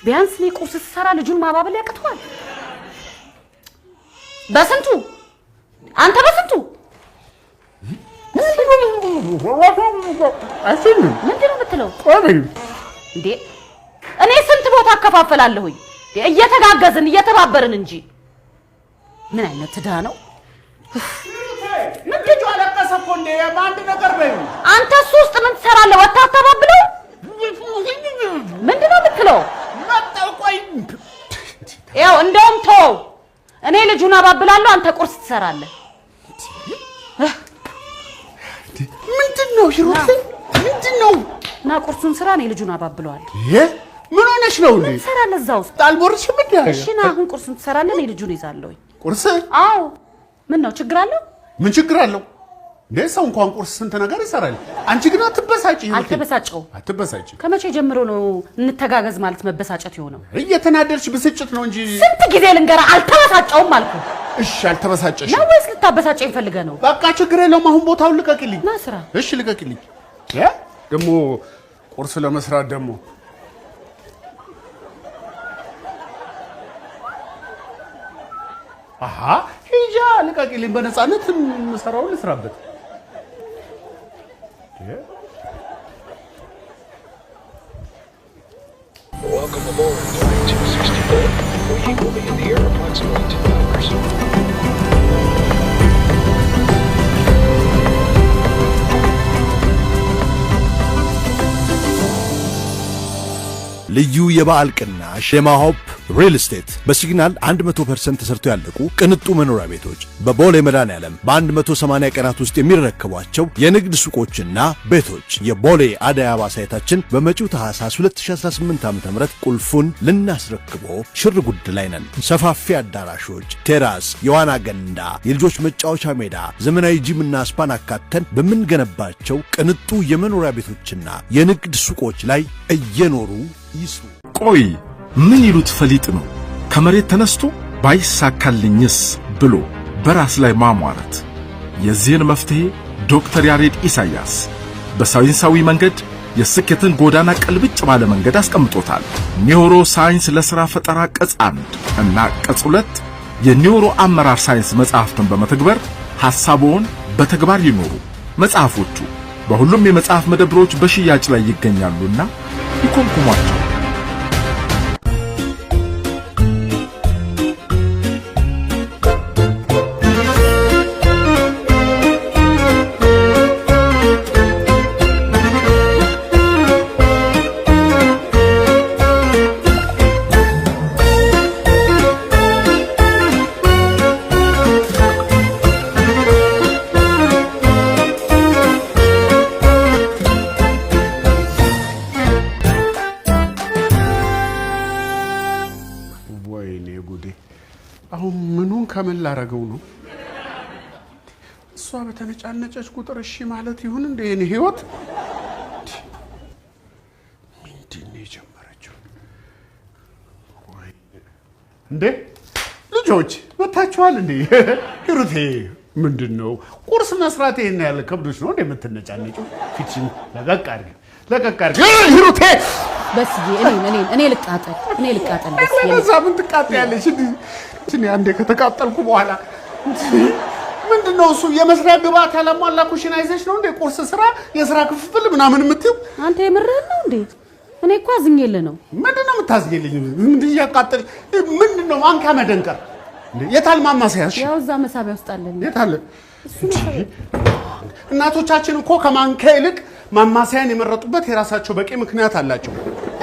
ቢያንስ ቁርስ ሰራ ልጁን ማባበል ያቅተዋል በስንቱ አንተ በስንቱ ምንድነው የምትለው እንዴ እኔ ስንት ቦታ አከፋፈላለሁኝ እየተጋገዝን እየተባበርን እንጂ ምን አይነት ትዳ ነው ምንድነው አለቀሰኮ እንዴ ባንድ ነገር በይ አንተ ውስጥ ምን ትሰራለህ ወጣታባብለው ምንድነው የምትለው መጣቆይ ያው እንደውም ተው እኔ ልጁን አባብላለሁ አንተ ቁርስ ትሰራለህ ምንድነው ሂሩት ምንድነው ና ቁርሱን ስራ እኔ ልጁን አባብለዋለሁ ምን ሆነሽ ነው እንዴ ትሰራለህ እዛው ውስጥ ጣልቦርሽ ምን ያለ እሺ ና አሁን ቁርሱን ትሰራለህ እኔ ልጁን ይዛለሁ ቁርስ አዎ ምን ነው ችግር አለው ምን ችግር አለው ለሰው እንኳን ቁርስ ስንት ነገር ይሰራል አንቺ ግን አትበሳጪ አትበሳጪ ከመቼ ጀምሮ ነው እንተጋገዝ ማለት መበሳጨት ይሆነው እየተናደርሽ ብስጭት ነው እንጂ ስንት ጊዜ ልንገራ አልተበሳጨውም አልኩ እሺ አልተበሳጨሽ ነው ወይስ ልታበሳጨኝ ፈልገህ ነው በቃ ችግር የለውም አሁን ቦታውን ልቀቂልኝ ና ስራ እሺ ልቀቂልኝ ደሞ ቁርስ ለመስራት ደሞ አሃ ሂጃ ልቀቂልኝ በነፃነት መስራው ልስራበት Welcome aboard Flight 264. We will be in the air approximately 2 hours. ልዩ የበዓል ቅናሽ የማሆፕ ሪል ስቴት በሲግናል 100% ተሰርተው ያለቁ ቅንጡ መኖሪያ ቤቶች በቦሌ መድኃኔዓለም በ180 ቀናት ውስጥ የሚረከቧቸው የንግድ ሱቆችና ቤቶች የቦሌ አደይ አበባ ሳይታችን በመጪው ታህሳስ 2018 ዓ.ም ቁልፉን ልናስረክቦ ሽር ጉድ ላይ ነን። ሰፋፊ አዳራሾች፣ ቴራስ፣ የዋና ገንዳ፣ የልጆች መጫወቻ ሜዳ፣ ዘመናዊ ጂምና ስፓን አካተን በምንገነባቸው ቅንጡ የመኖሪያ ቤቶችና የንግድ ሱቆች ላይ እየኖሩ ይስሩ። ቆይ ምን ይሉት ፈሊጥ ነው ከመሬት ተነስቶ ባይሳካልኝስ ብሎ በራስ ላይ ማሟረት። የዚህን መፍትሄ ዶክተር ያሬድ ኢሳያስ በሳይንሳዊ መንገድ የስኬትን ጎዳና ቀልብጭ ባለ መንገድ አስቀምጦታል። ኒውሮ ሳይንስ ለሥራ ፈጠራ ቅጽ 1 እና ቅጽ 2 የኒውሮ አመራር ሳይንስ መጽሐፍትን በመተግበር ሐሳቦን በተግባር ይኖሩ። መጽሐፎቹ በሁሉም የመጽሐፍ መደብሮች በሽያጭ ላይ ይገኛሉና ይኮንኩሟቸው። አሁን ምኑን ከመላረገው ነው እሷ በተነጫነጨች ቁጥር እሺ ማለት ይሁን እንደ የኔ ህይወት ምንድነው የጀመረችው ወይ እንዴ ልጆች መታችኋል እንዴ ሂሩቴ ምንድነው ቁርስ መስራት ይሄን ያለ ከብዶች ነው እንዴ የምትነጫነጨው ፊትሽን ለቀቅ አድርጊ ሂሩቴ በስ እኔ ልቃጠል በስ ለዛ ምን ትቃጠያለሽ እኔ አንዴ ከተቃጠልኩ በኋላ ምንድነው እሱ የመስሪያ ግብአት ያላሟላ ኩሽና ይዘሽ ነው እንዴ ቁርስ ስራ የሥራ ክፍፍል ምናምን የምትይው አንተ የምርህን ነው እንዴ እኔ እኮ አዝኜልህ ነው ምንድነው የምታዝኝልኝ ምንድነው ያቃጠል ምንድነው ማንካ መደንቀር እንዴ የታል ማማሰያሽ ያው እዛ መሳቢያ ውስጥ አለ የታል እናቶቻችን እኮ ከማንካ ይልቅ ማማሰያን የመረጡበት የራሳቸው በቂ ምክንያት አላቸው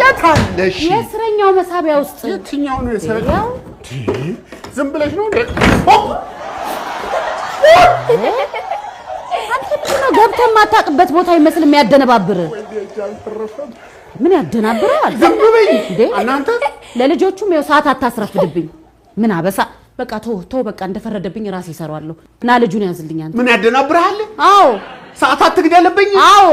የታለሽ የስረኛው መሳቢያ ውስጥ የትኛው ነው የስረኛው ዝም ብለሽ ነው እንዴ አንተ ገብተህ የማታውቅበት ቦታ ይመስል የሚያደነባብር ምን ያደናብራል ዝም በይ እንዴ እናንተ ለልጆቹም ያው ሰዓት አታስረፍድብኝ ምን አበሳ በቃ ተው በቃ እንደፈረደብኝ ራሴ እሰራዋለሁ እና ልጁን ያዝልኝ አንተ ምን ያደናብራል አዎ ሰዓት አትግደልብኝ አዎ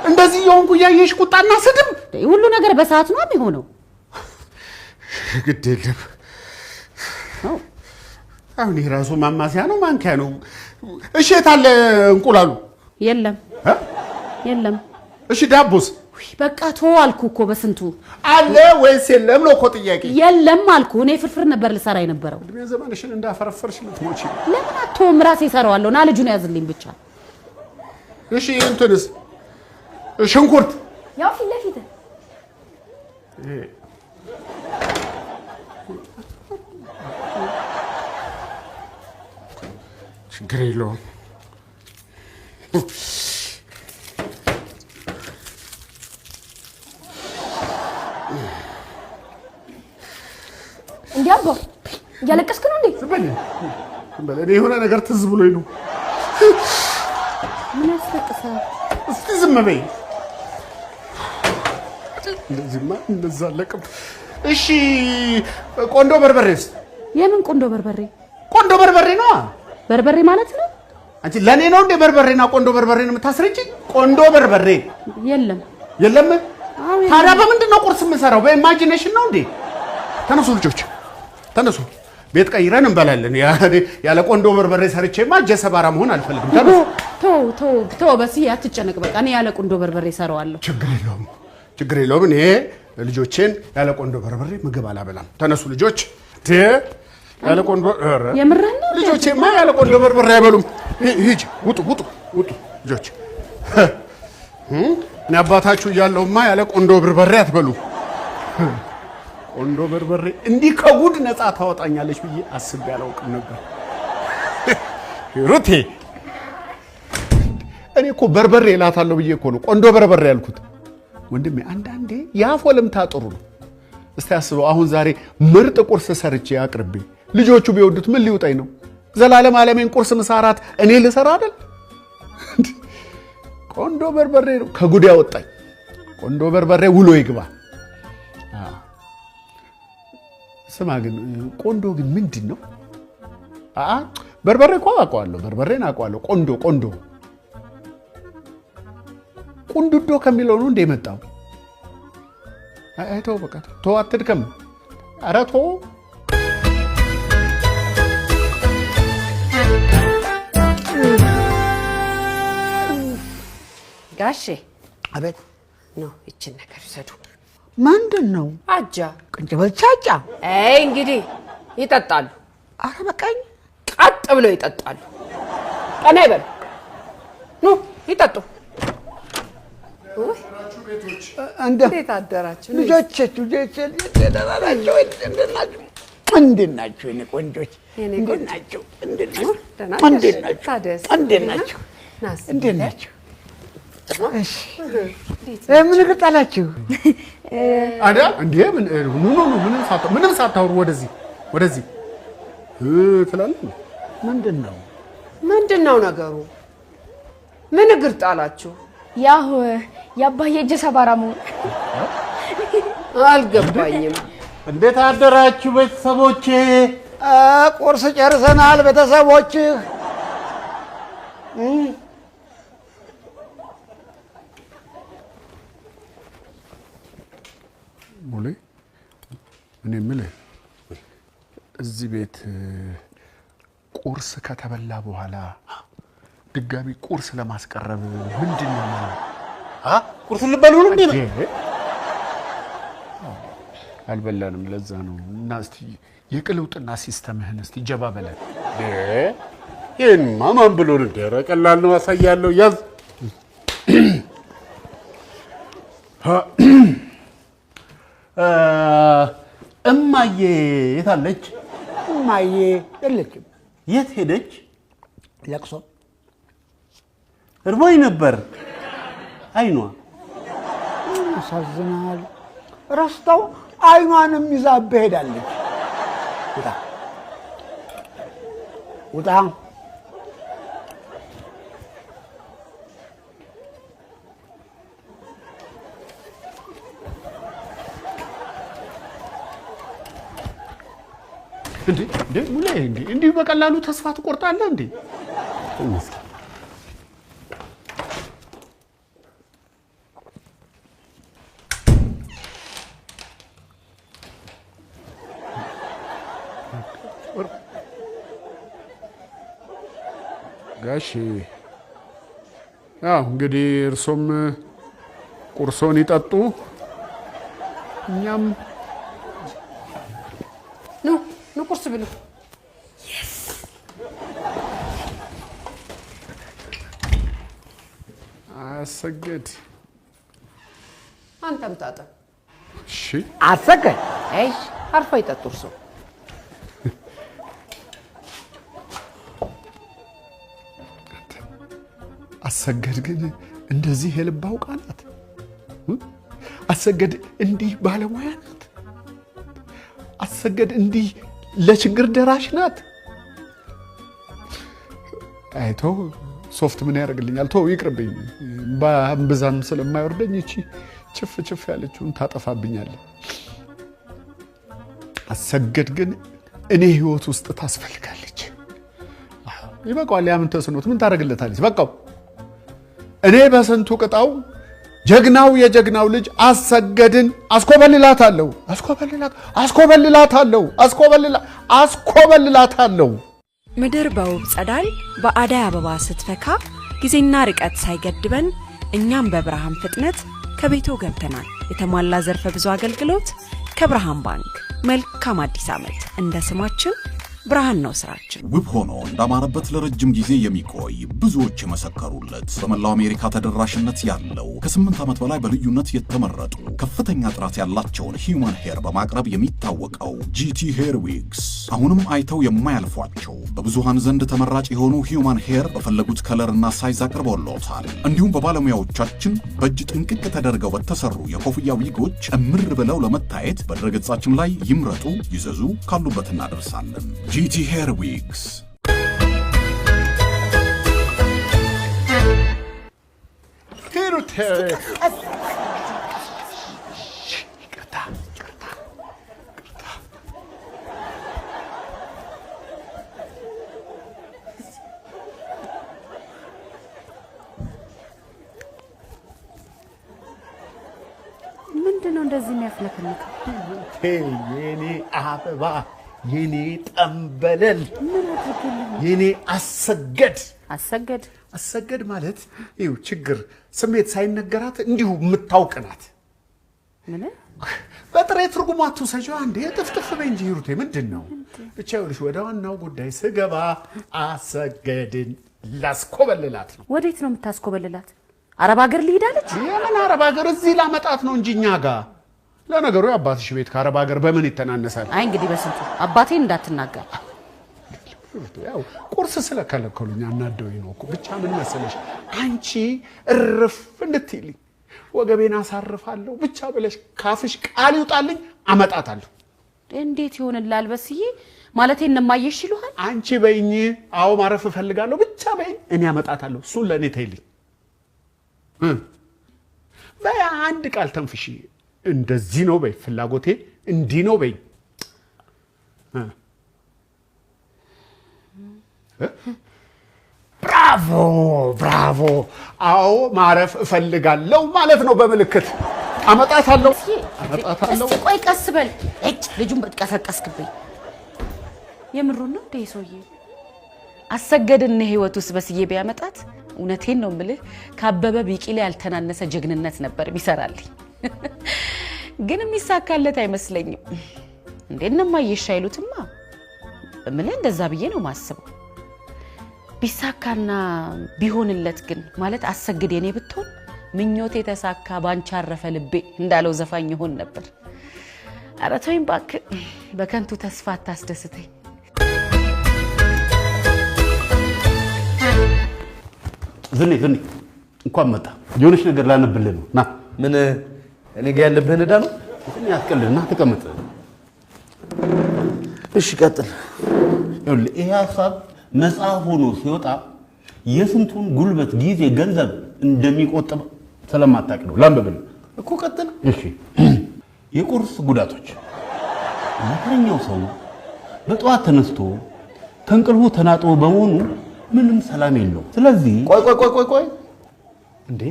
እንደዚህ የሆንኩ ያየሽ ቁጣና ስድብ ሁሉ ነገር በሰዓት ነው የሚሆነው ግድ የለም አሁን የራሱ ማማሲያ ነው ማንኪያ ነው እሺ የታለ እንቁላሉ የለም የለም እሺ ዳቦስ በቃ ተው አልኩ እኮ በስንቱ አለ ወይስ የለም ነው እኮ ጥያቄ። የለም አልኩ። እኔ ፍርፍር ነበር ልሰራ የነበረው። እድሜ ዘመንሽን እንዳፈረፈርሽ ልትሞቺ። ለምን አትተውም? ራሴ እሰራዋለሁ። ና ልጁን ያዝልኝ ብቻ። እሺ እንትንስ ሽንኩርት ያው ፊት ለፊት ችግር የለውም። እንዴ አባ እያለቀስክ ነው እንዴ? ዝም በል እኔ የሆነ ነገር ትዝ ብሎኝ ነው። ምን ያስለቅሳል? እስቲ ዝም በይ። እንደዚህማ እንደዛ አለቅም። እሺ ቆንዶ በርበሬስ? የምን ቆንዶ በርበሬ? ቆንዶ በርበሬ ነው። በርበሬ ማለት ነው? አንቺ ለኔ ነው እንደ በርበሬና ቆንዶ በርበሬ ነው የምታስረጪኝ? ቆንዶ በርበሬ የለም። የለም? ታዲያ በምንድን ነው ቁርስ የምሰራው? በኢማጂኔሽን ነው እንዴ? ተነሱ ልጆች ተነሱ። ቤት ቀይረን እንበላለን። ያለ ቆንዶ በርበሬ ሰርቼማ ጀሰባራ መሆን አልፈልግም። ተው በስዬ አትጨነቅ። በቃ እኔ ያለ ቆንዶ በርበሬ እሰራዋለሁ። ችግር የለውም። እኔ ልጆቼን ያለ ቆንዶ በርበሬ ምግብ አላበላም። ተነሱ ልጆች። ያለ ቆንዶ የምርህን ነው? ልጆቼማ ያለ ቆንዶ በርበሬ አይበሉም። ሂጂ ውጡ ልጆች። እኔ አባታችሁ እያለሁማ ያለ ቆንዶ በርበሬ አትበሉ። ቆንዶ በርበሬ እንዲህ ከጉድ ነፃ ታወጣኛለች ብዬ አስቤ አላውቅም ነበር። ሩቴ እኔ እኮ በርበሬ እላታለሁ ብዬ እኮ ነው ቆንዶ በርበሬ ያልኩት። ወንድሜ አንዳንዴ የአፍ ወለምታ ጥሩ ነው። እስቲ አስበው፣ አሁን ዛሬ ምርጥ ቁርስ ሰርቼ አቅርቤ ልጆቹ ቢወዱት ምን ሊውጣኝ ነው? ዘላለም ዓለሜን ቁርስ ምሳ እራት እኔ ልሰራ አይደል? ቆንዶ በርበሬ ነው ከጉድ ያወጣኝ። ቆንዶ በርበሬ ውሎ ይግባ። ስማ ግን ቆንዶ ግን ምንድን ነው? በርበሬ እኮ አውቀዋለሁ፣ በርበሬን አውቀዋለሁ። ቆንዶ ቁንዱዶ ከሚለው ነው እንደ የመጣው። ተው በቃ ተው፣ አትድከም። ኧረ ተው። ጋሼ አቤት ነው እቺን ነገር ይሰዱ። ምንድን ነው? አጃ ቅንጭበል ቻጫ። እንግዲህ ይጠጣሉ። አረ በቃኝ። ቀጥ ብለው ይጠጣሉ። ቀና ይበሉ። ኑ ይጠጡ። እንዴት አደራችሁ ልጆች? እንዴት ናችሁ? እኔ ቆንጆች እንዴት ናችሁ? እንዴት ናችሁ? እሺ ምን ልጣላችሁ? አዳ እንዴ ምንም ሳታወሩ ወደዚህ ትላለህ። ምንድን ነው ነገሩ? ምን እግር ጣላችሁ? ያው የአባዬ እጅ ሰባራ መሆን አልገባኝም። እንዴት አደራችሁ ቤተሰቦቼ? ቁርስ ጨርሰናል ቤተሰቦች። ሙሌ እኔ የምልህ እዚህ ቤት ቁርስ ከተበላ በኋላ ድጋሚ ቁርስ ለማስቀረብ ምንድን ነው? ቁርስ ልበሉ ነው እንዴ? አልበላንም፣ ለዛ ነው። እና እስቲ የቅልውጥና ሲስተምህን እስቲ ጀባ በለን። ይሄንማ ማን ብሎ እንደረ ቀላል ነው፣ አሳያለሁ። ያዝ እማዬ የት አለች? እማዬ የለችም። የት ሄደች? ለቅሶ። እርቦኝ ነበር። አይኗ ያሳዝናል። ረስተው አይኗንም ይዛብህ ሄዳለች። ውጣ። እንዴ ሙሌ እንዲህ በቀላሉ ተስፋ ትቆርጣለህ እንዴ? ጋሼ እንግዲህ እርሶም ቁርሶን ይጠጡ። እኛም ኑ ቁርስ ብሉ። አሰገድ አንተም ታጠብ። እሺ አሰገድ እሺ አርፎ ይጠጡ እርሶ። አሰገድ ግን እንደዚህ የልብ አውቃ ናት? አሰገድ እንዲህ ባለሙያ ናት? አሰገድ እንዲህ ለችግር ደራሽ ናት? አይተው ሶፍት ምን ያደርግልኛል? ተው ይቅርብኝ። በአንብዛም ስለማይወርደኝ እቺ ጭፍ ጭፍ ያለችውን ታጠፋብኛለች። አሰገድ ግን እኔ ህይወት ውስጥ ታስፈልጋለች። ይበቃዋል። ያምን ተስኖት ምን ታደርግለታለች? በቃው። እኔ በስንቱ ቅጣው ጀግናው የጀግናው ልጅ አሰገድን አስኮበልላታለሁ። ምድር በውብ ጸዳል በአዳይ አበባ ስትፈካ ጊዜና ርቀት ሳይገድበን እኛም በብርሃን ፍጥነት ከቤቶ ገብተናል። የተሟላ ዘርፈ ብዙ አገልግሎት ከብርሃን ባንክ። መልካም አዲስ ዓመት። እንደ ስማችን ብርሃን ነው ስራችን። ውብ ሆኖ እንዳማረበት ለረጅም ጊዜ የሚቆይ ብዙዎች የመሰከሩለት በመላው አሜሪካ ተደራሽነት ያለው ከ8 ዓመት በላይ በልዩነት የተመረጡ ከፍተኛ ጥራት ያላቸውን ሂውማን ሄር በማቅረብ የሚታወቀው ጂቲ ሄር ዊግስ አሁንም አይተው የማያልፏቸው በብዙሃን ዘንድ ተመራጭ የሆኑ ሂውማን ሄር በፈለጉት ከለርና ሳይዝ አቅርበውልዎታል። እንዲሁም በባለሙያዎቻችን በእጅ ጥንቅቅ ተደርገው በተሰሩ የኮፍያ ዊጎች እምር ብለው ለመታየት በድረገጻችን ላይ ይምረጡ፣ ይዘዙ፣ ካሉበት እናደርሳለን። GT Hair Wigs. ምንድነው እንደዚህ የሚያፍለከልከው? የኔ አበባ የኔ ጠንበለል የኔ አሰገድ ማለት ይኸው ችግር ስሜት ሳይነገራት እንዲሁ የምታውቅ ናት። ምን በጥሬ ትርጉሙ አትውሰጂው። አንዴ ጥፍጥፍ በይ እንጂ ሂሩቴ ምንድን ነው? ብቻ ይኸውልሽ ወደ ዋናው ጉዳይ ስገባ አሰገድን ላስኮበልላት ነው። ወዴት ነው የምታስኮበልላት? አረብ ሀገር ልሄዳለች? የምን አረብ ሀገር? እዚህ ላመጣት ነው እንጂ እኛ ጋር። ለነገሩ የአባትሽ ቤት ከአረብ ሀገር በምን ይተናነሳል? አይ እንግዲህ በስንቱ አባቴን እንዳትናገር። ያው ቁርስ ስለከለከሉኝ አናደውኝ ነው እኮ። ብቻ ምን መሰለሽ አንቺ እርፍ እንድትይልኝ ወገቤን አሳርፋለሁ ብቻ ብለሽ ካፍሽ ቃል ይውጣልኝ፣ አመጣታለሁ። እንዴት ይሆንላል በስዬ? ማለቴ እነማየሽ ይሉሃል? አንቺ በይኝ። አዎ ማረፍ እፈልጋለሁ ብቻ በይኝ፣ እኔ አመጣታለሁ። እሱን ለእኔ ተይልኝ። በይ አንድ ቃል ተንፍሺ። እንደዚህ ነው በይ፣ ፍላጎቴ እንዲህ ነው በይ። ብራቮ ብራቮ። አዎ ማረፍ እፈልጋለሁ ማለት ነው በምልክት። አመጣታለሁ። እስቲ ቆይ ቀስ በል። እጭ ልጁን በትቀሰቀስክብኝ። የምሩን ነው እንዴ ሰውዬ? አሰገድን ህይወት ውስጥ በስዬ ቢያመጣት እውነቴን ነው የምልህ ካበበ ቢቂላ ያልተናነሰ ጀግንነት ነበር ቢሰራልኝ። ግን የሚሳካለት አይመስለኝም። እንዴ እነማየሽ አይሉትማ እምልህ እንደዛ ብዬ ነው ማስበው። ቢሳካና ቢሆንለት ግን ማለት አሰግድ የኔ ብትሆን ምኞቴ ተሳካ ባንቺ አረፈ ልቤ እንዳለው ዘፋኝ ይሆን ነበር። ኧረ ተወኝ እባክህ፣ በከንቱ ተስፋ አታስደስተኝ። ዝኔ እንኳን መጣ። የሆነች ነገር ላነብልህ ነው። ና ምን እኔ ጋር ያለብህን ዕዳ ነው? እኔ አትቀልድና ተቀመጥ። እሺ ቀጥል። ይኸውልህ ይሄ ሀሳብ መጽሐፍ ሆኖ ሲወጣ የስንቱን ጉልበት፣ ጊዜ፣ ገንዘብ እንደሚቆጥብ ስለማታውቅ ነው። ላንብብልህ እኮ ቀጥል። እሺ። የቁርስ ጉዳቶች። መከረኛው ሰው በጠዋት ተነስቶ ከእንቅልፉ ተናጥቦ በመሆኑ ምንም ሰላም የለው። ስለዚህ ቆይ እንዴ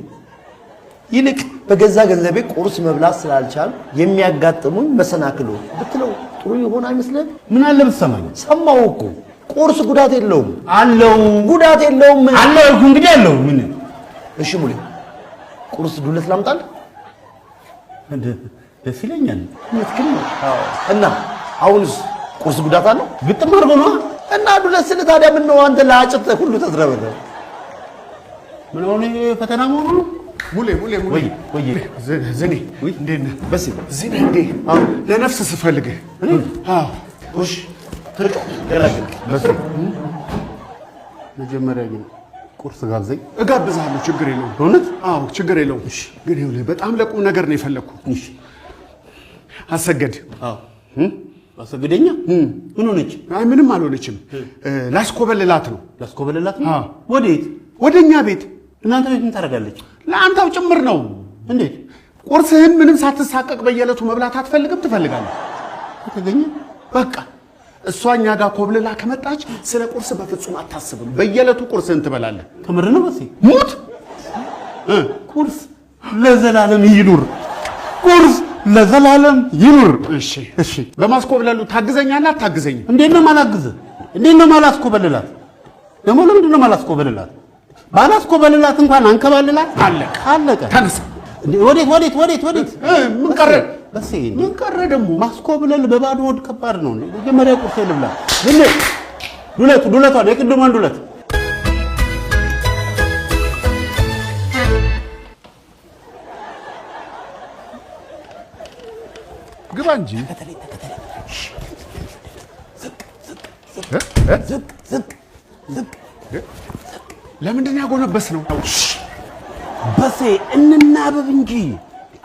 ይልቅ በገዛ ገንዘቤ ቁርስ መብላት ስላልቻል የሚያጋጥሙኝ መሰናክሎች ብትለው ጥሩ ይሆን አይመስልም? ምን አለ ብትሰማኝ? ሰማሁ እኮ ቁርስ ጉዳት የለውም። አለው። ጉዳት የለውም። አለው እኮ እንግዲህ አለው። ምን? እሺ ሙሌ ቁርስ ዱለት ላምጣል? ደስ ይለኛል። ምትክል ነው። እና አሁንስ ቁርስ ጉዳት አለው? ግጥም አድርጎ ነው እና ዱለት ስለ ታዲያ ምን ነው አንተ ለአጭት ሁሉ ተዝረበረ ምን ሆነ ፈተና መሆኑ ነው? ሙሌ ወይ ዝኔ እንዴት ነህ? በስ ዝኔ እንዴ ለነፍስ ስፈልግህ እሺ ትርቀው ገራገር በስ መጀመሪያ ግን ቁርስ ጋብዘኝ። እጋብዝሃለሁ፣ ችግር የለውም። እውነት? አዎ ችግር የለውም። ግን ይኸውልህ በጣም ለቁም ነገር ነው የፈለግኩት። እሺ አሰገድ አሰገደኛ ምን ሆነች? አይ ምንም አልሆነችም። ላስኮበልላት ነው። ላስኮበልላት ነው? ወዴት? ወደኛ ቤት። እናንተ ቤት ምን ታደርጋለች? ለአንተው ጭምር ነው። እንዴት? ቁርስህን ምንም ሳትሳቀቅ በየዕለቱ መብላት አትፈልግም? ትፈልጋለህ? ከተገኘ በቃ እሷ እኛ ጋር ኮብልላ ከመጣች ስለ ቁርስ በፍጹም አታስብም። በየዕለቱ ቁርስህን ትበላለህ። ከምር ነው? በሴ ሙት ቁርስ ለዘላለም ይኑር። ቁርስ ለዘላለም ይኑር። እሺ በማስኮብለሉ ታግዘኛለህ? አታግዘኝም? እንዴት ነው ማላግዝህ? እንዴት ነው ማላስኮበልላት? ደግሞ ለምንድን ነው ማላስኮበልላት? ባላስኮበልላት እንኳን አንከባልላት። አለቀ። ተነሳ። ወዴት? ምን ቀረ? በሴ ምን ቀረ ደግሞ? ማስኮብለል በባዶ ሆድ ከባድ ነው። መጀመሪያ ቁርስ ልብላ። ዱለቷን የቅድሟን ዱለት ግባ እንጂ። ለምንድን ነው ያጎነበስ ነው? በሴ እንናበብ እንጂ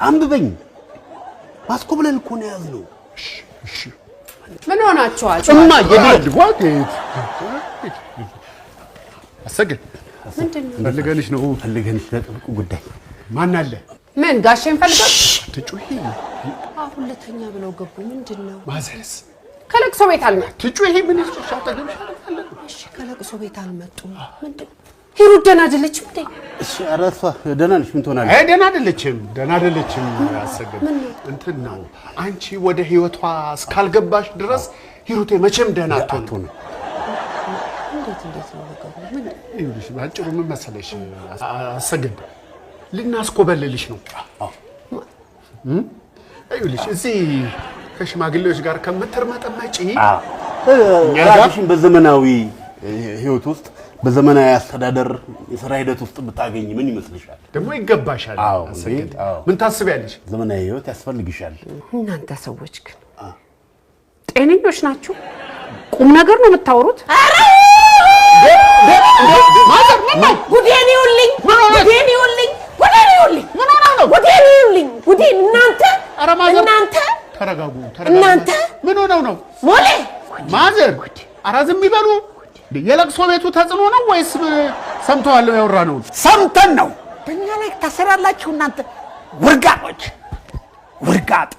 አንብበኝ። ማስኮብለል እኮ ነው ያዝነው። ምን ሆናችኋል? እማ አሰግድ ፈልገንሽ ነው። ፈልገንሽ ለጥብቁ ጉዳይ። ማን አለ? ምን ጋሼን ፈልጋል? ትጩሂ አሁን ለተኛ ብለው ገቡ። ምንድነው? ማዘርስ ከለቅሶ ቤት አልመጡም። ትጩሂ ምን ይስጥሻው? እሺ ከለቅሶ ቤት አልመጡም። ምንድነው? ሂሩት ደህና አይደለችም እንዴ? እሺ ኧረ እሷ ደህና ነች። ምን ትሆናለች? አይ ደህና አይደለችም። አሰግድ እንትን ነው። አንቺ ወደ ህይወቷ እስካልገባሽ ድረስ ሂሩቴ መቼም ደህና አትሆንም። እንዴት ነው ነገሩ? ምን ይኸውልሽ ባጭሩ ምን መሰለሽ አሰግድ ልናስኮበልልሽ ነው። ይኸውልሽ እዚህ ከሽማግሌዎች ጋር ከምትርመጠመጪ ራስሽን በዘመናዊ ህይወት ውስጥ በዘመናዊ አስተዳደር የሥራ ሂደት ውስጥ ብታገኝ ምን ይመስልሻል? ደግሞ ይገባሻል። አሰግድ ምን ታስቢያለሽ? ዘመናዊ ህይወት ያስፈልግሻል። እናንተ ሰዎች ግን ጤነኞች ናችሁ? ቁም ነገር ነው የምታወሩት? ጉዴን ይውልኝ! እናንተ ተረጋጉ። እናንተ ምን ሆነው ነው? ሞሌ ማዘር ኧረ ዝም ይበሉ። የለቅሶ ቤቱ ተጽዕኖ ነው ወይስ ሰምተዋለሁ ያወራነው? ሰምተን ነው። በእኛ ላይ ታሰራላችሁ እናንተ ውርጋጦች፣ ውርጋጥ።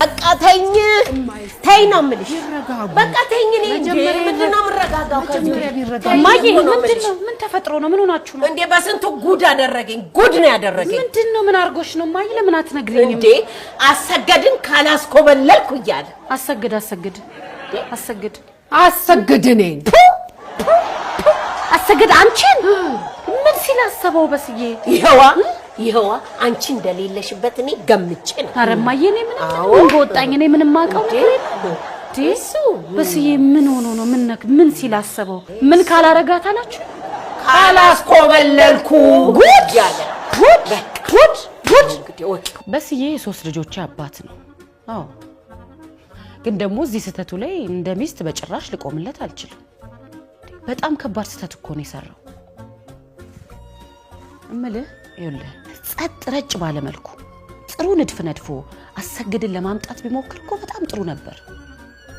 በቃ ተኝ ነው የምልሽ። በቃ ተኝ። እኔ ምንድን ነው የምረጋጋው? እማዬ ምን ተፈጥሮ ነው? ምን ሆናችሁ ነው እንዴ? በስንቱ ጉድ አደረገኝ። ጉድ ነው ያደረገኝ። ምንድን ነው? ምን አድርጎሽ ነው እማዬ? ለምን አትነግሪኝም እንዴ? አሰገድን ካላስኮበለልኩ እያለ አሰግድ እኔን አሰግድ አንቺን ምን ሲላሰበው በስዬ ይኸዋ አንቺ እንደሌለሽበት እኔ ገምቼ ነው። ኧረ እማዬ እኔ ምን ወጣኝ? እኔ ምንም አውቀው እሱ በስዬ ምን ሆኖ ነው? ምን ሲላሰበው? ምን ካላረጋት አላችሁ? ካላስኮበለልኩ ጉድ ያለ ጉድ። በስዬ የሶስት ልጆች አባት ነው። አዎ ግን ደግሞ እዚህ ስህተቱ ላይ እንደ ሚስት በጭራሽ ልቆምለት አልችልም። በጣም ከባድ ስህተት እኮ ነው የሰራው። እምልህ ይኸውልህ ጸጥ ረጭ ባለመልኩ ጥሩ ንድፍ ነድፎ አሰግድን ለማምጣት ቢሞክር እኮ በጣም ጥሩ ነበር።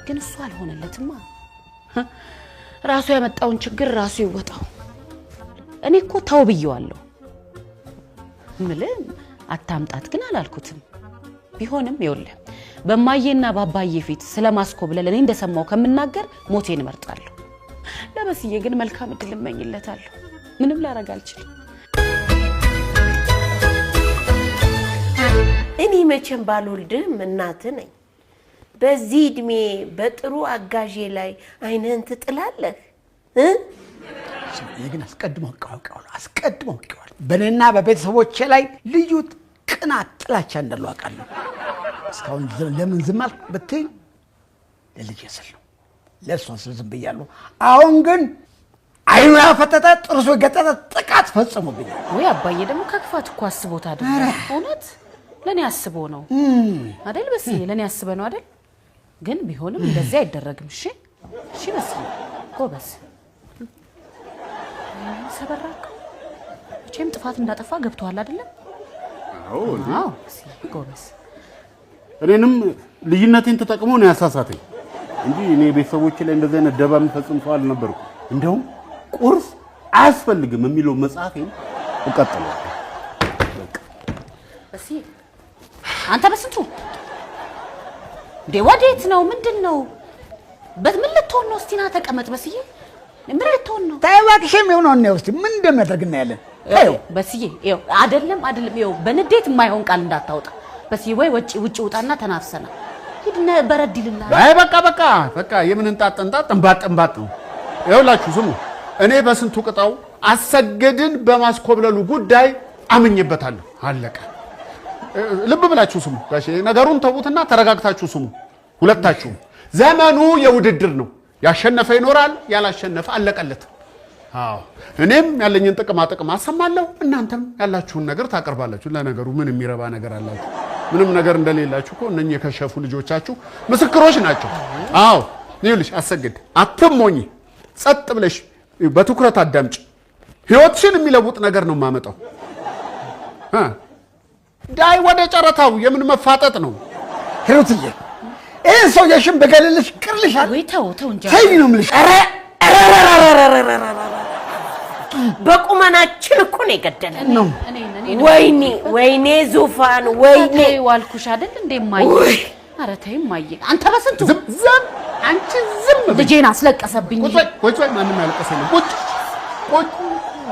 ግን እሱ አልሆነለትማ። ራሱ ያመጣውን ችግር ራሱ ይወጣው። እኔ እኮ ተው ብየዋለሁ። እምልህ አታምጣት ግን አላልኩትም። ቢሆንም ይኸውልህ በማዬና ባባዬ ፊት ስለማስኮብለል እኔ እንደሰማው ከምናገር ሞቴን እመርጣለሁ። ለበስዬ ግን መልካም እድል እመኝለታለሁ። ምንም ላረግ አልችልም። እኔ መቼም ባልወልድም እናት ነኝ። በዚህ እድሜ በጥሩ አጋዤ ላይ አይንህን ትጥላለህ? ግን አስቀድሞ አውቀዋለሁ በእኔና በቤተሰቦቼ ላይ ልዩ ቅናት ጥላቻ እንዳለው አውቃለሁ። እስካሁን ለምን ዝም አልክ ብትይኝ ለልጄ ስል ነው፣ ለእሷ ስል ዝም ብያለሁ። አሁን ግን አይኑ ያፈጠጠ ጥርሱ የገጠጠ ጥቃት ፈጽሞብኛል። ወይ አባዬ ደግሞ ከክፋት እኮ አስቦት አይደል? እውነት ለኔ አስቦ ነው አይደል? በስዬ ለኔ አስበ ነው አይደል? ግን ቢሆንም እንደዚህ አይደረግም። እሺ በስዬ ጎበዝ ሰበራክ። እቺም ጥፋት እንዳጠፋ ገብቷል አይደለም? አዎ በስዬ ጎበዝ። እኔንም ልጅነቴን ተጠቅሞ ነው ያሳሳተኝ እንጂ እኔ ቤተሰቦቼ ላይ እንደዚህ አይነት ደባ የምፈጽም ሰው አልነበርኩም። እንደውም ቁርስ አያስፈልግም የሚለው መጽሐፌን እቀጥላለሁ። በስዬ አንተ በስንቱ ወዴት ነው? ምንድን ነው? ምን ልትሆን ነው? እስቲ ና ተቀመጥ በስዬ። ምን ልትሆን ነው? ተይ እባክሽ፣ የሚሆነውን ነው። እስቲ ምን እንደሚያደርግና ያለን ተይው በስዬ። ይኸው አይደለም ይኸው በንዴት የማይሆን ቃል እንዳታወጣ በስዬ። ወይ ውጭ ውጣና ተናፍሰና ሂድና በረድ ይልና። አይ በቃ የምን እንጣጥ እንባጥ ነው። ይኸውላችሁ ስሙ፣ እኔ በስንቱ ቅጣው አሰገድን በማስኮብለሉ ጉዳይ አምኜበታለሁ። አለቀ። ልብ ብላችሁ ስሙ ጋሼ፣ ነገሩን ተውትና ተረጋግታችሁ ስሙ ሁለታችሁ። ዘመኑ የውድድር ነው። ያሸነፈ ይኖራል፣ ያላሸነፈ አለቀለት። አዎ እኔም ያለኝን ጥቅማ አሰማለሁ፣ እናንተም ያላችሁን ነገር ታቀርባላችሁ። ለነገሩ ምን የሚረባ ነገር አላችሁ? ምንም ነገር እንደሌላችሁ እኮ እነኚህ የከሸፉ ልጆቻችሁ ምስክሮች ናቸው። አዎ ይኸውልሽ አሰግድ፣ አትሞኝ፣ ጸጥ ብለሽ በትኩረት አዳምጪ። ህይወትሽን የሚለውጥ ነገር ነው የማመጣው። ዳይ ወደ ጨረታው። የምን መፋጠጥ ነው? ሂሩትዬ ይህን ሰውዬሽን በገለልሽ ቅርልሻል። ወይ ተው እንጂ ተይ ነው የምልሽ። በቁመናችን እኮ ነው የገደለን ነው። ወይኔ ዙፋን፣ ወይኔ ዋልኩሽ አይደል እንዴ ማየ? ኧረ ተይ ማየ፣ አንተ በስንቱ ዝም አንቺ ዝም። ልጄን አስለቀሰብኝ። ቁጭ ማንም ያለቀሰልኝ። ቁጭ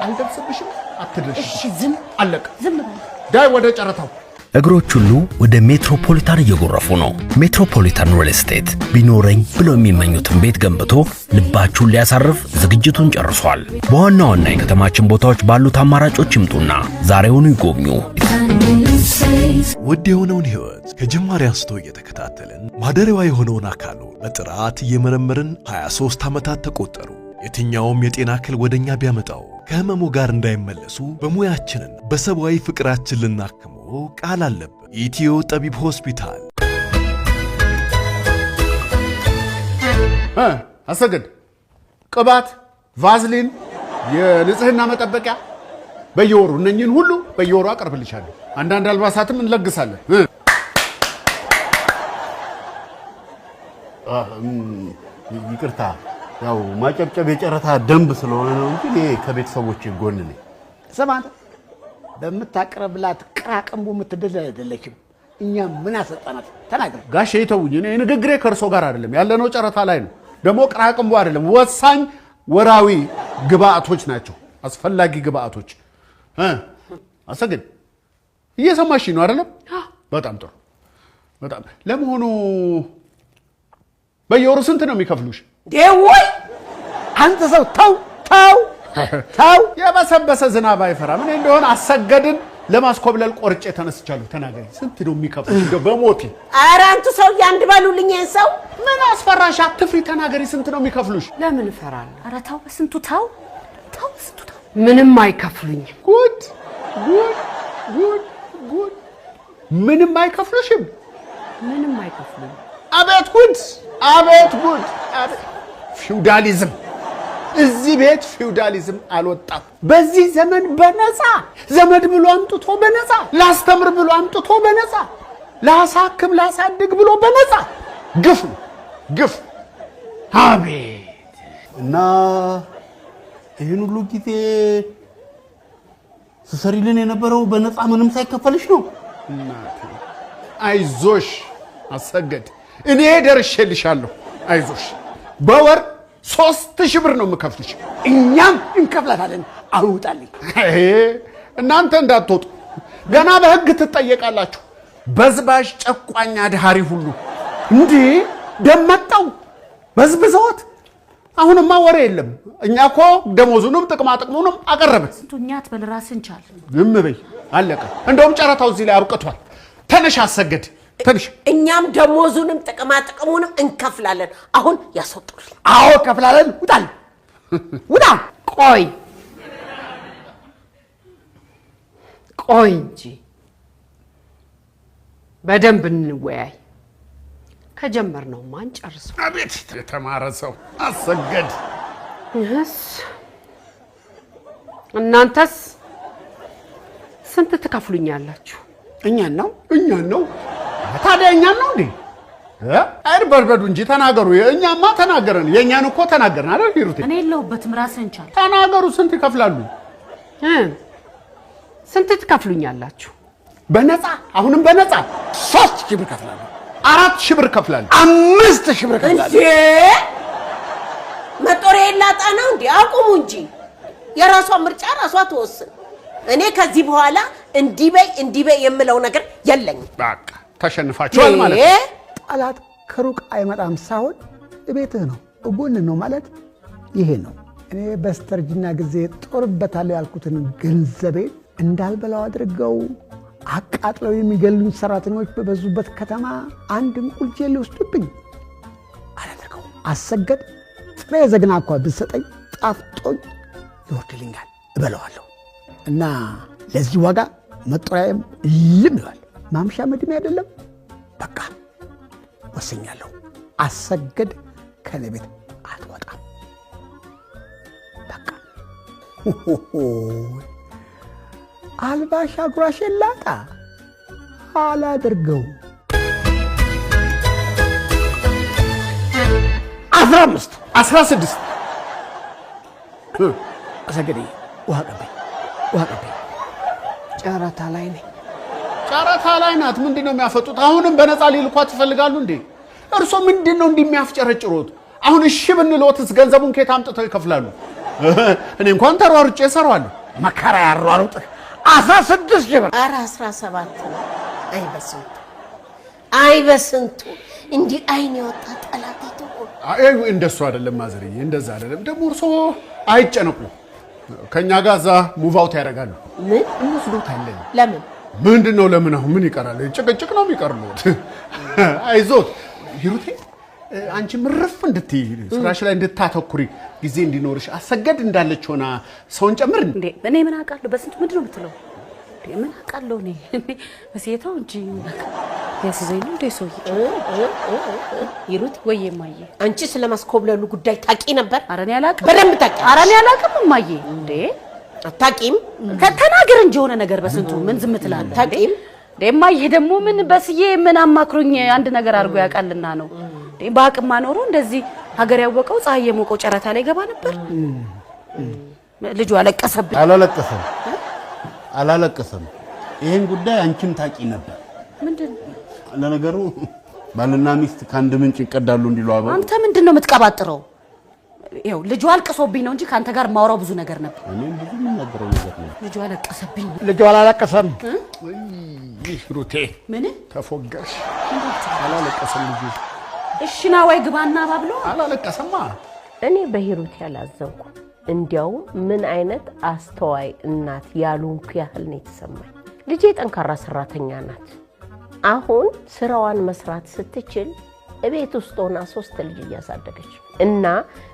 አልደርስብሽም፣ አትደርሺ። እሺ ዝም አለቀ። ዝም በል ዳይ ወደ ጨረታው። እግሮች ሁሉ ወደ ሜትሮፖሊታን እየጎረፉ ነው። ሜትሮፖሊታን ሪል ስቴት ቢኖረኝ ብለው የሚመኙትን ቤት ገንብቶ ልባችሁን ሊያሳርፍ ዝግጅቱን ጨርሷል። በዋና ዋና የከተማችን ቦታዎች ባሉት አማራጮች ይምጡና ዛሬውኑ ይጎብኙ። ውድ የሆነውን ህይወት ከጅማሬ አንስቶ እየተከታተልን ማደሪያዋ የሆነውን አካሉ በጥራት እየመረመርን 23 ዓመታት ተቆጠሩ። የትኛውም የጤና እክል ወደኛ ቢያመጣው ከህመሙ ጋር እንዳይመለሱ በሙያችንን በሰብአዊ ፍቅራችን ልናክመው ቃል አለብን። ኢትዮ ጠቢብ ሆስፒታል። አሰግድ፣ ቅባት፣ ቫዝሊን፣ የንጽህና መጠበቂያ በየወሩ እነኚህን ሁሉ በየወሩ አቀርብልሻለሁ። አንዳንድ አልባሳትም እንለግሳለን። ይቅርታ፣ ያው ማጨብጨብ የጨረታ ደንብ ስለሆነ ነው እንጂ እኔ ከቤተሰቦቼ ጎን ነኝ። ስማ አንተ በምታቀርብላት ቅራቅንቡ የምትደል አይደለችም። እኛ ምን አሰጣናት? ተናገር ጋሼ። ይተውኝ፣ እኔ ንግግሬ ከእርሶ ጋር አይደለም። ያለነው ጨረታ ላይ ነው። ደግሞ ቅራቅንቡ አይደለም፣ ወሳኝ ወራዊ ግብአቶች ናቸው፣ አስፈላጊ ግብአቶች። አሰግድ እየሰማሽ ነው አይደለም? በጣም ጥሩ። በጣም ለመሆኑ በየወሩ ስንት ነው የሚከፍሉሽ? ወይ አንተ ሰው ተው። የበሰበሰ ዝናብ አይፈራም። እኔ እንደሆነ አሰገድን ለማስኮብለል ቆርጬ ተነስቻለሁ። ተናገሪ፣ ስንት ነው የሚከፍሉሽ? በሞቴ ኧረ አንቱ ሰው አንድ በሉልኝ። ይሄን ሰው ምን አስፈራሽ? አትፍሪ፣ ተናገሪ፣ ስንት ነው የሚከፍሉሽ? ለምን እፈራለሁ? ኧረ ተው በስንቱ ተው። ምንም አይከፍሉኝም። ጉድ! ምንም አይከፍሉሽም? ምንም አይከፍሉኝም። አቤት ጉድ! ፊውዳሊዝም እዚህ ቤት ፊውዳሊዝም አልወጣም። በዚህ ዘመን በነፃ ዘመድ ብሎ አምጥቶ በነፃ ላስተምር ብሎ አምጥቶ በነፃ ላሳክም ላሳድግ ብሎ በነፃ ግፍ። አቤት! እና ይህን ሁሉ ጊዜ ስሰሪልን የነበረው በነፃ ምንም ሳይከፈልሽ ነው? አይዞሽ አሰገድ፣ እኔ ደርሼልሻለሁ። አይዞሽ፣ በወር 3000 ብር ነው የምከፍልሽ። እኛም እንከፍላታለን። አውጣልኝ። እናንተ እንዳትወጡ፣ ገና በህግ ትጠየቃላችሁ። በዝባዥ ጨቋኝ አድሃሪ ሁሉ እንዴ ደመጣው በዝብዘውት አሁንማ ወሬ የለም። እኛ እኮ ደሞዙንም ጥቅማ ጥቅሙንም አቀረብን። ስንቱኛ አትበል ራስን ቻል። ዝም በይ አለቀ። እንደውም ጨረታው እዚህ ላይ አብቅቷል። ተነሽ አሰገድ ተነሽ። እኛም ደሞዙንም ጥቅማ ጥቅሙንም እንከፍላለን። አሁን ያስወጡልኝ። አዎ ከፍላለን። ውጣል ውጣ። ቆይ እንጂ በደንብ እንወያይ። ከጀመርነው ማን ጨርሰው። አቤት የተማረ ሰው አሰገድ። እናንተስ ስንት ትከፍሉኛላችሁ? እኛን ነው ታዲያ እኛን ነው እንዴ? አይርበርበዱ እንጂ ተናገሩ። እኛማ ተናገረን። የእኛን እኮ ተናገርን አይደል ሂሩቴ? እኔ የለሁበትም ራስን ቻል። ተናገሩ። ስንት ይከፍላሉ? ስንት ትከፍሉኛላችሁ? በነፃ አሁንም በነፃ 3,000 ብር ከፍላለሁ። 4,000 ብር ከፍላለሁ። 5,000 ብር ከፍላለሁ። እንዴ መጦሪያ የላጣ ነው እንዴ? አቁሙ እንጂ የራሷ ምርጫ ራሷ ትወስን። እኔ ከዚህ በኋላ እንዲበይ የምለው ነገር የለኝም። በቃ ተሸንፋችኋል ማለት ነው። ጠላት ከሩቅ አይመጣም ሳይሆን እቤትህ ነው እጎን ነው ማለት ይሄ ነው። እኔ በስተርጅና ጊዜ ጦርበታለሁ ያልኩትን ገንዘቤን እንዳልበላው አድርገው አቃጥለው የሚገሉኝ ሰራተኞች በበዙበት ከተማ አንድ እንቁልጄ ሊወስዱብኝ አላደርገው። አሰገድ ጥሬ ዘግና እኮ ብትሰጠኝ ጣፍጦኝ ይወርድልኛል፣ እበላዋለሁ። እና ለዚህ ዋጋ መጦሪያዬም ልም ይዋል። ማምሻ መድሜ አይደለም። በቃ ወሰኛለሁ። አሰገድ ከኔ ቤት አትወጣም። በቃ አልባሽ አጉራሽ ላጣ አላደርገው። 15 16 አሰገድ ውሃ ቀበኝ። ጨረታ ላይ ነኝ። ጨረታ ላይ ናት። ምንድነው የሚያፈጡት? አሁንም በነፃ ሊልኳት ይፈልጋሉ እንዴ? እርሶ ምንድነው እንደሚያፍጨረጭሩት? አሁን እሺ ብንልዎትስ ገንዘቡን ከየት አምጥተው ይከፍላሉ? እኔ እንኳን ተሯሩጬ እሰራዋለሁ። መከራ ያሯሩጥህ 16 ብር። ኧረ 17 ነው። አይበስንቱ እንዲህ አይን የወጣ ጠላት ይተው። እንደሱ አይደለም ማዘርዬ፣ እንደዛ አይደለም። ደግሞ እርሶ አይጨነቁ። ከኛ ጋር እዛ ሙቭ አውት ያደርጋሉ። ምን እንወስዶታለን። ለምን ምንድነው? ለምን አሁን ምን ይቀራል? ጭቅጭቅ ነው የሚቀርሉት። አይዞት ሂሩቴ፣ አንቺ ምርፍ እንድትይ ስራሽ ላይ እንድታተኩሪ ጊዜ እንዲኖርሽ አሰገድ እንዳለች ሆና ሰውን ጨምር እንዴ። እኔ ምን አውቃለሁ? በስንቱ ምንድነው የምትለው? ምን አውቃለሁ እኔ በሴታው እንጂ ያስዘኝ ነው እንዴ ሰው ይሩት ወይ ማየ፣ አንቺ ስለማስኮብለሉ ጉዳይ ታቂ ነበር? ኧረ እኔ አላውቅም። በደንብ ታቂ። ኧረ እኔ አላውቅም ማየ። እንዴ አታቂም? ከተናገር እንጂ የሆነ ነገር በስንቱ ምን ዝም ትላለህ? ታቂም እንዴ ማየ። ደግሞ ምን በስዬ ምን አማክሮኝ አንድ ነገር አድርጎ ያውቃልና ነው እንዴ? በአቅማ ኖሮ እንደዚህ ሀገር ያወቀው ፀሐይ የሞቀው ጨረታ ላይ ገባ ነበር። ልጁ አለቀሰብኝ። አላለቀሰም። ይሄን ጉዳይ አንቺም ታቂ ነበር። ምንድነው? ለነገሩ ባልና ሚስት ከአንድ ምንጭ ይቀዳሉ እንዲሉ አበው። አንተ ምንድነው የምትቀባጥረው? ይኸው ልጁ አልቅሶብኝ ነው እንጂ ካንተ ጋር ማውራው ብዙ ነገር ነበር። እኔም ብዙ ነገረው ነገር ነው። ልጁ አለቀሰብኝ። ልጁ አላለቀሰም። ሂሩቴ ምን ተፎገርሽ? አላለቀሰም ልጁ። እሺ ና ወይ ግባና ባብሎ። አላለቀሰማ። እኔ በሂሩቴ ያላዘንኩ እንዲያው ምን አይነት አስተዋይ እናት ያሉንኩ ያህል ነው የተሰማኝ። ልጄ ጠንካራ ሰራተኛ ናት። አሁን ስራዋን መስራት ስትችል እቤት ውስጥ ሆና 3 ልጅ እያሳደገች እና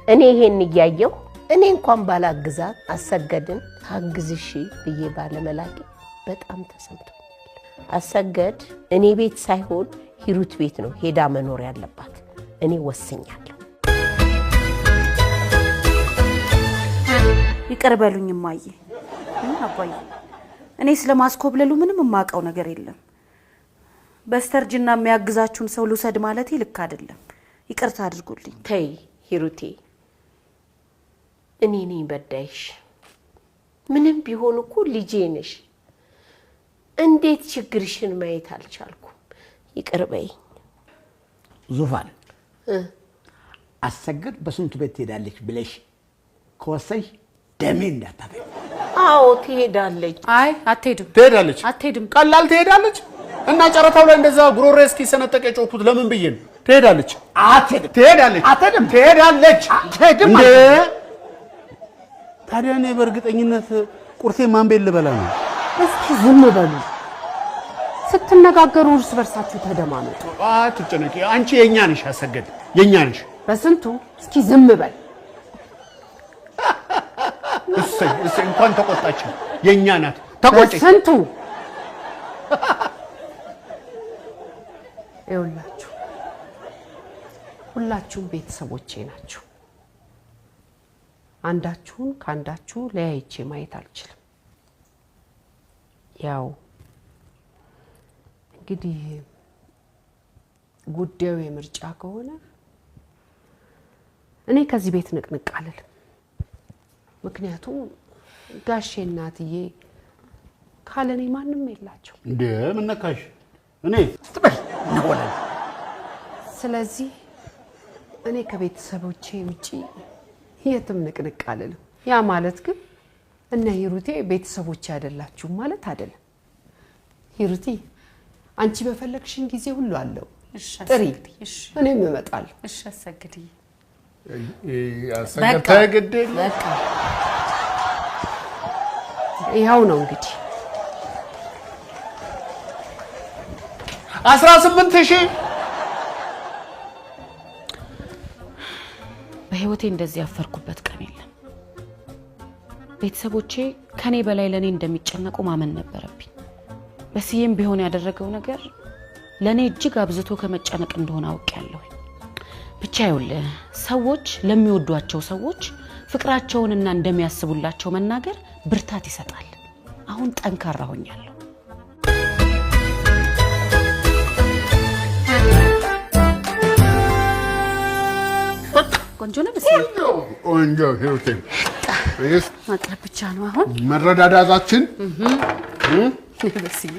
እኔ ይሄን እያየሁ እኔ እንኳን ባላግዛት አሰገድን ታግዝሽ ብዬ ባለመላቂ በጣም ተሰምቶኛል። አሰገድ እኔ ቤት ሳይሆን ሂሩት ቤት ነው ሄዳ መኖር ያለባት። እኔ ወስኛለሁ። ይቅር በሉኝ እማዬ። አባዬ እኔ ስለማስኮብለሉ ምንም የማውቀው ነገር የለም። በስተርጅና የሚያግዛችሁን ሰው ልውሰድ ማለት ልክ አይደለም። ይቅርታ አድርጉልኝ። ተይ ሂሩቴ፣ እኔ ነኝ በዳይሽ። ምንም ቢሆን እኮ ልጄ ነሽ። እንዴት ችግርሽን ማየት አልቻልኩም? ይቅር በይኝ። ዙፋን አሰገድ በስንቱ ቤት ትሄዳለች ብለሽ ከወሰንሽ ደሜ እንዳታፈኝ። አዎ ትሄዳለች። አይ አትሄድም። ትሄዳለች። አትሄድም። ቀላል ትሄዳለች። እና ጨረታው ላይ እንደዛ ጉሮሬ እስኪ ሰነጠቅ የጮኩት ለምን ብዬ ነው? ትሄዳለች። አትሄድም። ትሄዳለች። አትሄድም። ትሄዳለች። አትሄድም። እንዴ ታዲያ እኔ በእርግጠኝነት ቁርሴ ማን ቤት ልበላ ነው? እስኪ ዝም በሉ። ስትነጋገሩ እርስ በርሳችሁ ተደማመጡ። አትጨነቂ። አንቺ የኛ ነሽ አሰገድ፣ የኛ ነሽ። በስንቱ እስኪ ዝም በል። እሰይ እንኳን ተቆጣች። የኛ ናት። ተቆጪ። በስንቱ ይኸውላችሁ ሁላችሁም ቤተሰቦቼ ናችሁ። አንዳችሁን ካንዳችሁ ለያይቼ ማየት አልችልም። ያው እንግዲህ ጉዳዩ የምርጫ ከሆነ እኔ ከዚህ ቤት ንቅንቅ አልልም። ምክንያቱም ጋሼ እናትዬ ካለኔ ማንም የላቸው። እንዴ ምን ነካሽ? እኔ ስትበል ነው። ስለዚህ እኔ ከቤተሰቦቼ ውጪ የትም ንቅንቅ አልልም። ያ ማለት ግን እነ ሂሩቴ ቤተሰቦቼ አይደላችሁም ማለት አይደለም። ሂሩቴ አንቺ በፈለግሽን ጊዜ ሁሉ አለው ጥሪ፣ እኔም እመጣለሁ። እሺ አሰግድዬ በቃ ይኸው ነው እንግዲህ 18,000 በህይወቴ እንደዚህ ያፈርኩበት ቀን የለም። ቤተሰቦቼ ከኔ በላይ ለኔ እንደሚጨነቁ ማመን ነበረብኝ። በስዬም ቢሆን ያደረገው ነገር ለኔ እጅግ አብዝቶ ከመጨነቅ እንደሆነ አውቄያለሁ። ብቻ ይኸውልህ ሰዎች ለሚወዷቸው ሰዎች ፍቅራቸውንና እንደሚያስቡላቸው መናገር ብርታት ይሰጣል። አሁን ጠንካራ ሆኛለሁ። ቆንጆ ነው። በስዬ ቆንጆ ሂሩቴ ማቅረብ ብቻ ነው አሁን መረዳዳታችን። በስዬ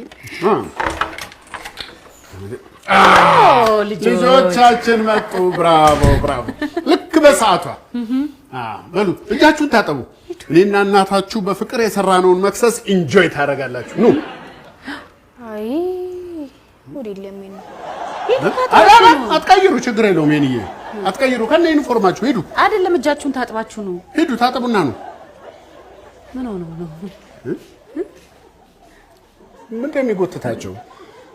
ልጆቻችን መጡ። ብራቮ ብራቮ። ልክ በሰዓቷ። በሉ እጃችሁን ታጠቡ። እኔና እናታችሁ በፍቅር የሰራነውን መክሰስ ኢንጆይ ታደርጋላችሁ። ኑ። አይ ወዲለም ነው አትቀይሩ፣ ችግር የለውም። የኔ አትቀይሩ። ከነ ዩኒፎርማችሁ ሂዱ። አይደለም እጃችሁን ታጥባችሁ ነው። ሂዱ ታጠቡና ነው። ምን ሆነ ነው? ምን እንደሚጎትታቸው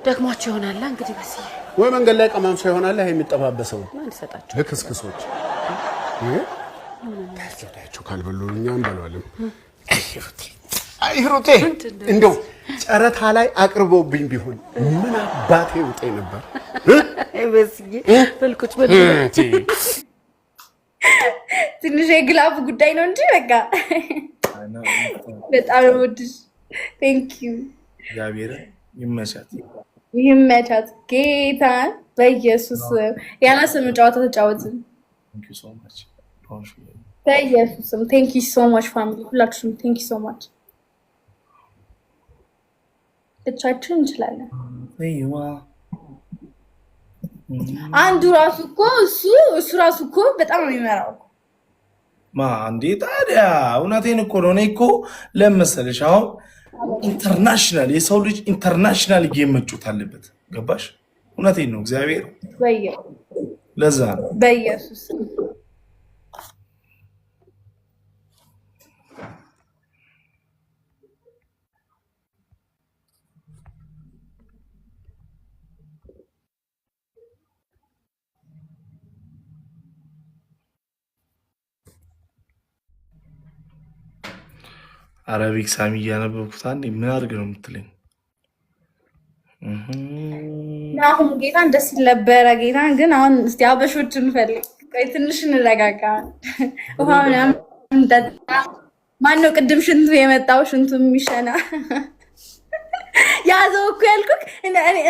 ደግሟቸው ይሆናል እንግዲህ። በስዬ ወይ መንገድ ላይ ቀማምሶ ይሆናል። ይሄ የሚጠባበሰው ማን ይሰጣቸው? ለክስክሶች ታስታያቸው ካልበሉ እኛ እንበላለን። ሂሩቴ እንደው ጨረታ ላይ አቅርበውብኝ ቢሆን ምን አባቴ ውጤ ነበር። በስዬ በልኩት ትንሽ የግላፍ ጉዳይ ነው እንጂ በቃ በጣም ወድሽ። ቴንክ ዩ እግዚአብሔር ይመቻት ይመቻት። ጌታን በኢየሱስ ያላሰኑ ጨዋታ ተጫወትን። ቴንክ ዩ ሶ ማች በኢየሱስም ቴንክ ዩ ሶ ማች ፋሚሊ ሁላችሁም ቴንክ ዩ ሶ ማች። ብቻችን እንችላለን። አንዱ ራሱ እኮ እሱ ራሱ እኮ በጣም ነው የሚመራው። እንዴ ታዲያ እውነቴን እኮ ነው። እኔ እኮ ለመሰለሽ አሁን ኢንተርናሽናል የሰው ልጅ ኢንተርናሽናል ጌም መጫወት አለበት። ገባሽ? እውነቴን ነው። እግዚአብሔር ለዛ ነው በኢየሱስ አረቢክ ሳሚ እያነበብኩት አንዴ ምን አድርግ ነው የምትለኝ? አሁን ጌታን ደስ ይል ነበረ። ጌታን ግን አሁን እስቲ አበሾችን እንፈልግ። ቆይ ትንሽ እንረጋጋ። ውሃ ምናምን እንጠጣ። ማነው ቅድም ሽንቱ የመጣው? ሽንቱ የሚሸና ያዘው እኮ ያልኩህ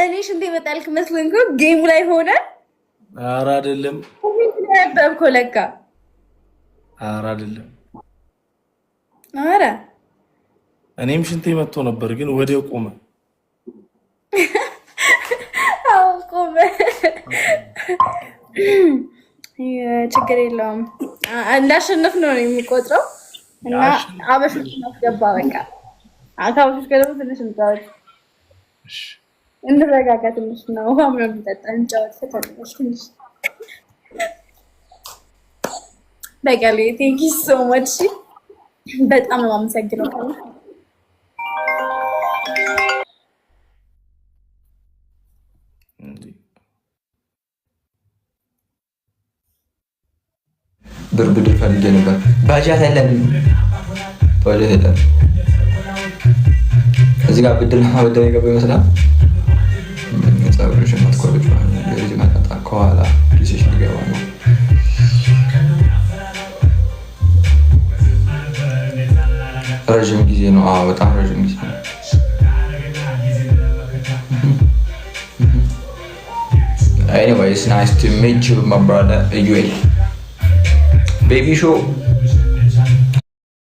እኔ ሽንቱ የመጣ ያልክ መስሎኝ እኮ ጌሙ ላይ ሆነ። ኧረ አይደለም ነበብኮ ለካ። ኧረ አይደለም። ኧረ እኔም ሽንቴ መጥቶ ነበር ግን ወዲያው ቆመ። አዎ ቆመ። ችግር የለውም። እንዳሸነፍ ነው የሚቆጥረው እና አበሾች ማስገባ በቃ አካባቢዎች ጋር ደግሞ ትንሽ እንጫወት። እንረጋጋ ትንሽ ነው ውሃ ምናምን ጠጣ እንጫወት ፈታለች ትንሽ በቃሌ ቴንክ ዩ ሶ ማች በጣም ነው የማመሰግነው ካለ ብድር ፈልጌ ነበር ባጃት የለንም እዚህ ጋር ብድር ለማበደር የገባው ይመስላል ጸጉርሽ ማትቆርጭ የልጅ መጣ ከኋላ ኪስሽ ሊገባ ነው ረጅም ጊዜ ነው በጣም ረጅም ጊዜ ነው Anyway, it's nice to meet you, my brother, Yuel. Baby show.